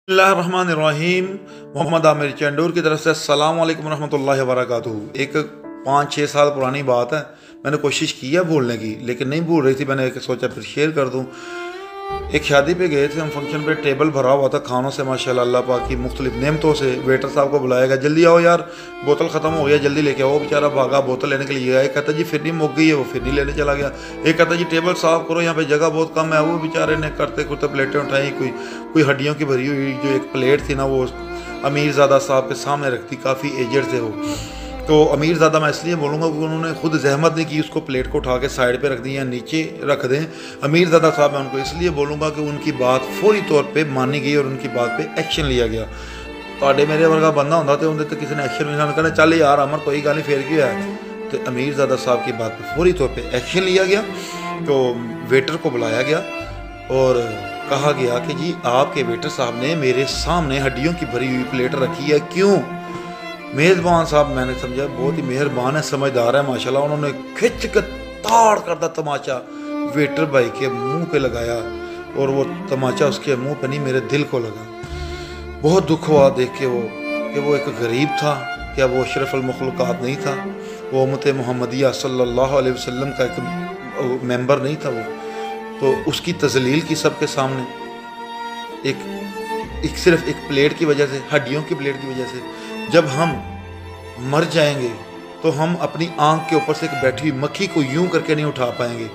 बिस्मिल्लाहिर्रहमानिर्रहीम। मोहम्मद आमिर चंडूर की तरफ से अस्सलाम वालेकुम रहमतुल्लाहि व बरकातुहू। एक 5-6 साल पुरानी बात है। मैंने कोशिश की है भूलने की, लेकिन नहीं भूल रही थी। मैंने सोचा फिर शेयर कर दूँ। एक शादी पे गए थे हम, फंक्शन पे टेबल भरा हुआ था खानों से, माशाल्लाह अल्लाह पाक की मुख्तलिफ नेमतों से। वेटर साहब को बुलाया गया, जल्दी आओ यार बोतल ख़त्म हो गया, जल्दी लेके आओ। वो बेचारा भागा बोतल लेने के लिए गया। एक कहता जी फिर नहीं मुक गई है, वो फिर नहीं लेने चला गया। एक कहता जी टेबल साफ़ करो, यहाँ पे जगह बहुत कम है। वो बेचारे ने करते करते प्लेटें उठाई, कोई हड्डियों की भरी हुई जो एक प्लेट थी ना, वो अमीरज़ादा साहब के सामने रखती। काफ़ी एजड थे वो। तो अमीरज़ादा मैं इसलिए बोलूँगा क्योंकि उन्होंने खुद जहमत नहीं की उसको प्लेट को उठा के साइड पे रख दी या नीचे रख दें। अमीरज़ादा साहब मैं उनको इसलिए बोलूँगा कि उनकी बात फौरी तौर पे मानी गई और उनकी बात पे एक्शन लिया गया। ਤੁਹਾਡੇ मेरे वर्गा बंदा होंदा तो उन्हें तो किसी ने एक्शन नहीं करना, चल यार अमर कोई गल नहीं फिर की है। तो अमीरज़ादा साहब की बात पे फौरी तौर पे एक्शन लिया गया। तो वेटर को बुलाया गया और कहा गया कि जी आपके वेटर साहब ने मेरे सामने हड्डियों की भरी हुई प्लेट रखी है, क्यों? मेज़बान साहब मैंने समझा बहुत ही मेहरबान है, समझदार है माशाल्लाह। उन्होंने खिंच के ताड़ करता तमाचा वेटर भाई के मुंह पे लगाया और वो तमाचा उसके मुंह पे नहीं, मेरे दिल को लगा। बहुत दुख हुआ देख के वो कि वो एक गरीब था, क्या वो अशरफुल मखलूक़ात नहीं था, वो उम्मत मुहम्मदिया सल्लल्लाहु अलैहि वसल्लम का एक मेंबर नहीं था वो। तो उसकी तज़लील की सबके सामने एक सिर्फ एक प्लेट की वजह से, हड्डियों की प्लेट की वजह से। जब हम मर जाएंगे तो हम अपनी आंख के ऊपर से एक बैठी हुई मक्खी को यूं करके नहीं उठा पाएंगे।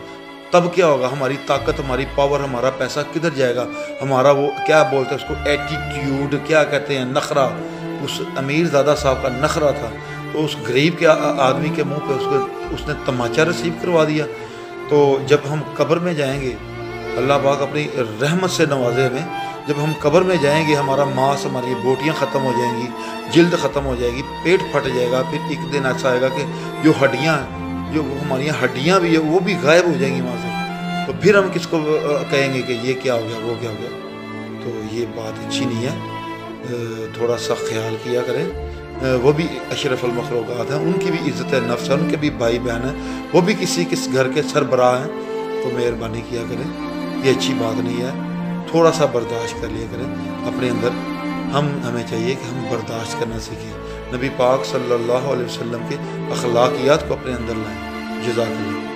तब क्या होगा? हमारी ताकत, हमारी पावर, हमारा पैसा किधर जाएगा? हमारा वो क्या बोलते हैं उसको, एटीट्यूड क्या कहते हैं, नखरा। उस अमीरज़ादा साहब का नखरा था। तो उस गरीब के आदमी के मुंह पे उसने तमाचा रिसीव करवा दिया। तो जब हम कब्र में जाएंगे, अल्लाह पाक अपनी रहमत से नवाजे हमें। जब हम कब्र में जाएंगे हमारा मांस, हमारी बोटियां ख़त्म हो जाएंगी, जिल्द ख़त्म हो जाएगी, पेट फट जाएगा। फिर एक दिन ऐसा आएगा कि जो हड्डियां, जो हमारी हड्डियां भी है वो भी गायब हो जाएंगी वहाँ से। तो फिर हम किसको कहेंगे कि ये क्या हो गया, वो क्या हो गया? तो ये बात अच्छी नहीं है। थोड़ा सा ख्याल किया करें। वो भी अशरफुल मखलूक़ात हैं, उनकी भी इज़्ज़त नफ्स है, उनके भी भाई बहन हैं, वो भी किस घर के सरबराह हैं। तो मेहरबानी किया करें, ये अच्छी बात नहीं है। थोड़ा सा बर्दाश्त कर लिया करें अपने अंदर। हमें चाहिए कि हम बर्दाश्त करना सीखें, नबी पाक सल्लल्लाहु अलैहि वसल्लम के अखलाकियात को अपने अंदर लाएं। जज़ाकल्लाह।